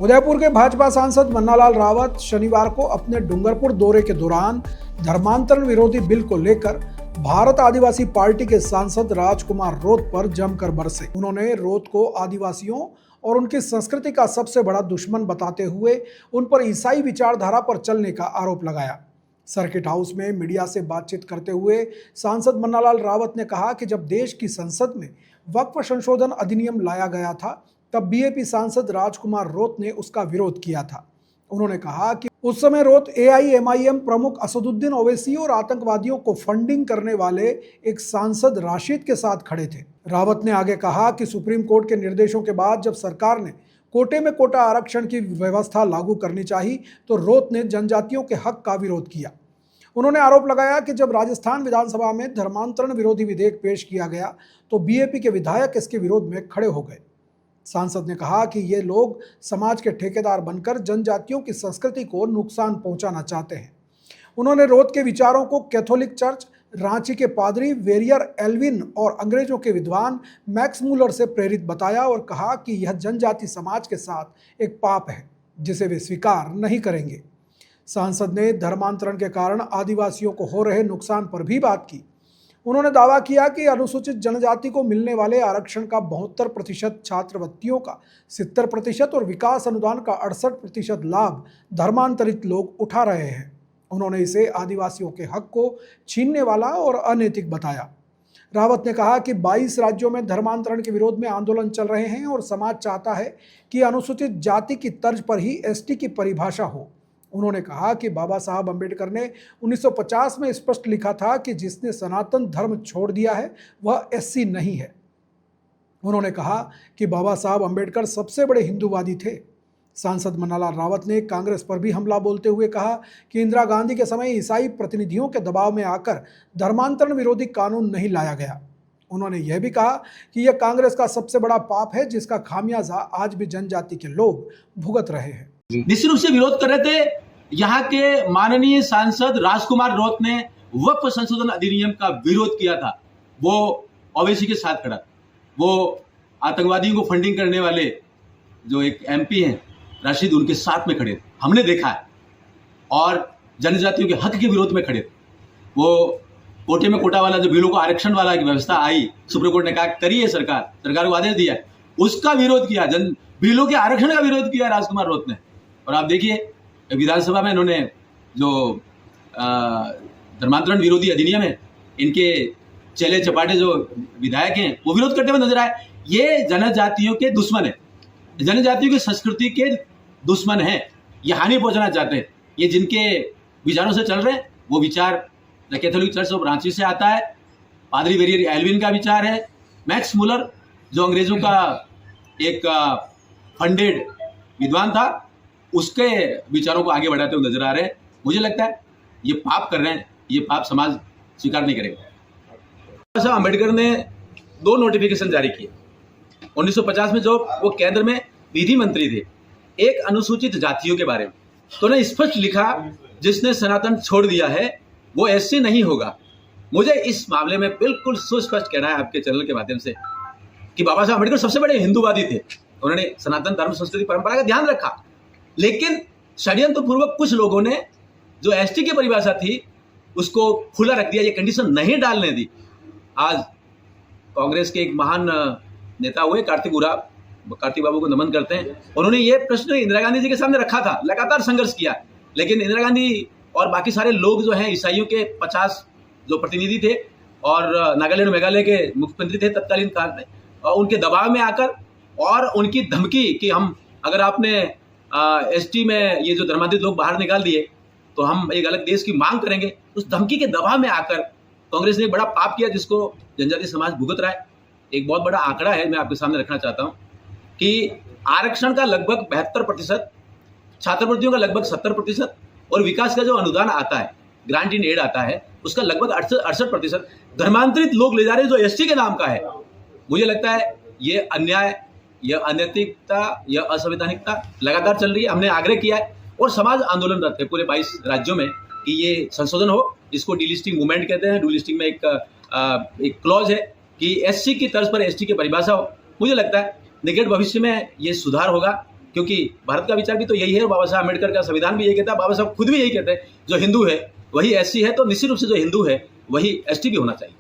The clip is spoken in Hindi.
उदयपुर के भाजपा सांसद मन्नालाल रावत शनिवार को अपने डूंगरपुर दौरे के दौरान धर्मांतरण विरोधी बिल को लेकर भारत आदिवासी पार्टी के सांसद राजकुमार रोत पर जमकर बरसे। उन्होंने रोत को आदिवासियों और उनकी संस्कृति का सबसे बड़ा दुश्मन बताते हुए उन पर ईसाई विचारधारा पर चलने का आरोप लगाया। सर्किट हाउस में मीडिया से बातचीत करते हुए सांसद मन्नालाल रावत ने कहा कि जब देश की संसद में वक्फ संशोधन अधिनियम लाया गया था तब बीएपी सांसद राजकुमार रोत ने उसका विरोध किया था। उन्होंने कहा कि उस समय रोत एआईएमआईएम प्रमुख असदुद्दीन ओवैसी और आतंकवादियों को फंडिंग करने वाले एक सांसद राशिद के साथ खड़े थे। रावत ने आगे कहा कि सुप्रीम कोर्ट के निर्देशों के बाद जब सरकार ने कोटे में कोटा आरक्षण की व्यवस्था लागू करनी चाहिए तो रोत ने जनजातियों के हक का विरोध किया। उन्होंने आरोप लगाया कि जब राजस्थान विधानसभा में धर्मांतरण विरोधी विधेयक पेश किया गया तो बीएपी के विधायक इसके विरोध में खड़े हो गए। सांसद ने कहा कि ये लोग समाज के ठेकेदार बनकर जनजातियों की संस्कृति को नुकसान पहुंचाना चाहते हैं। उन्होंने रोत के विचारों को कैथोलिक चर्च, रांची के पादरी वेरियर एल्विन और अंग्रेजों के विद्वान मैक्स मूलर से प्रेरित बताया और कहा कि यह जनजाति समाज के साथ एक पाप है जिसे वे स्वीकार नहीं करेंगे। सांसद ने धर्मांतरण के कारण आदिवासियों को हो रहे नुकसान पर भी बात की। उन्होंने दावा किया कि अनुसूचित जनजाति को मिलने वाले आरक्षण का 72%, छात्रवृत्तियों का 70% और विकास अनुदान का 68% लाभ धर्मांतरित लोग उठा रहे हैं। उन्होंने इसे आदिवासियों के हक को छीनने वाला और अनैतिक बताया। रावत ने कहा कि 22 राज्यों में धर्मांतरण के विरोध में आंदोलन चल रहे हैं और समाज चाहता है कि अनुसूचित जाति की तर्ज पर ही एसटी की परिभाषा हो। उन्होंने कहा कि बाबा साहब अम्बेडकर ने 1950 में स्पष्ट लिखा था कि जिसने सनातन धर्म छोड़ दिया है वह एससी नहीं है। उन्होंने कहा कि बाबा साहब अम्बेडकर सबसे बड़े हिंदूवादी थे। सांसद मन्नालाल रावत ने कांग्रेस पर भी हमला बोलते हुए कहा कि इंदिरा गांधी के समय ईसाई प्रतिनिधियों के दबाव में आकर धर्मांतरण विरोधी कानून नहीं लाया गया। उन्होंने यह भी कहा कि यह कांग्रेस का सबसे बड़ा पाप है जिसका खामियाजा आज भी जनजाति के लोग भुगत रहे हैं। निश्चित रूप से विरोध कर रहे थे। यहाँ के माननीय सांसद राजकुमार रोत ने वक्फ संशोधन अधिनियम का विरोध किया था। वो ओवैसी के साथ खड़ा, वो आतंकवादियों को फंडिंग करने वाले जो एक एमपी हैं राशिद, उनके साथ में खड़े थे, हमने देखा है। और जनजातियों के हक के विरोध में खड़े थे। वो कोटे में कोटा वाला जो बिलों को आरक्षण वाला की व्यवस्था आई, सुप्रीम कोर्ट ने कहा करिए, सरकार को आदेश दिया, उसका विरोध किया। बिलों के आरक्षण का विरोध किया राजकुमार रोत ने। और आप देखिए विधानसभा में इन्होंने जो धर्मांतरण विरोधी अधिनियम है, इनके चेले चपाटे जो विधायक हैं वो विरोध करते हुए नजर आए। ये जनजातियों के दुश्मन है, जनजातियों की संस्कृति के दुश्मन हैं, ये हानि पहुंचाना चाहते हैं। ये जिनके विचारों से चल रहे हैं वो विचार कैथोलिक चर्च ऑफ रांची से आता है, पादरी वेरियर एल्विन का विचार है, मैक्स मूलर जो अंग्रेजों का एक फंडेड विद्वान था, उसके विचारों को आगे बढ़ाते हुए नजर आ रहे हैं। मुझे लगता है ये पाप कर रहे हैं, ये पाप समाज स्वीकार नहीं करेगा। बाबा साहब अम्बेडकर ने 2 नोटिफिकेशन जारी किए 1950 में, जो वो केंद्र में विधि मंत्री थे, एक अनुसूचित जातियों के बारे में। तो उन्होंने स्पष्ट लिखा जिसने सनातन छोड़ दिया है वो एससी नहीं होगा। मुझे इस मामले में बिल्कुल सुस्पष्ट कहना है आपके चैनल के माध्यम से कि बाबा साहब अम्बेडकर सबसे बड़े हिंदूवादी थे। उन्होंने सनातन धर्म, संस्कृति, परंपरा का ध्यान रखा, लेकिन षड्यंत्र पूर्वक कुछ लोगों ने जो एसटी की परिभाषा थी उसको खुला रख दिया, ये कंडीशन नहीं डालने दी। आज कांग्रेस के एक महान नेता हुए कार्तिक बाबू को नमन करते हैं। उन्होंने ये प्रश्न इंदिरा गांधी जी के सामने रखा था, लगातार संघर्ष किया, लेकिन इंदिरा गांधी और बाकी सारे लोग जो हैं ईसाइयों के 50 जो प्रतिनिधि थे और नागालैंड मेघालय के मुख्यमंत्री थे तत्कालीन काल में, उनके दबाव में आकर और उनकी धमकी कि हम अगर आपने एसटी में ये जो धर्मांतरित लोग बाहर निकाल दिए तो हम एक अलग देश की मांग करेंगे, उस धमकी के दबाव में आकर कांग्रेस ने एक बड़ा पाप किया जिसको जनजाति समाज भुगत रहा है। एक बहुत बड़ा आंकड़ा है, मैं आपके सामने रखना चाहता हूँ कि आरक्षण का लगभग 72%, छात्रवृत्तियों का लगभग 70% और विकास का जो अनुदान आता है, ग्रांट इन एड आता है, उसका लगभग 68% धर्मांतरित लोग ले जा रहे हैं जो एसटी के नाम का है। मुझे लगता है ये अन्याय, यह अनैतिकता, यह असंवैधानिकता लगातार चल रही है। हमने आग्रह किया है और समाज आंदोलनरत है पूरे 22 राज्यों में कि ये संशोधन हो। इसको डीलिस्टिंग मूवमेंट कहते हैं। डीलिस्टिंग में एक क्लॉज है कि एससी की तर्ज पर एसटी की परिभाषा हो। मुझे लगता है निकट भविष्य में ये सुधार होगा क्योंकि भारत का विचार भी तो यही है और बाबा साहब अम्बेडकर का संविधान भी यही कहता है, बाबा साहब खुद भी यही कहते हैं, जो हिंदू है वही एससी है, तो निश्चित रूप से जो हिंदू है वही एसटी भी होना चाहिए।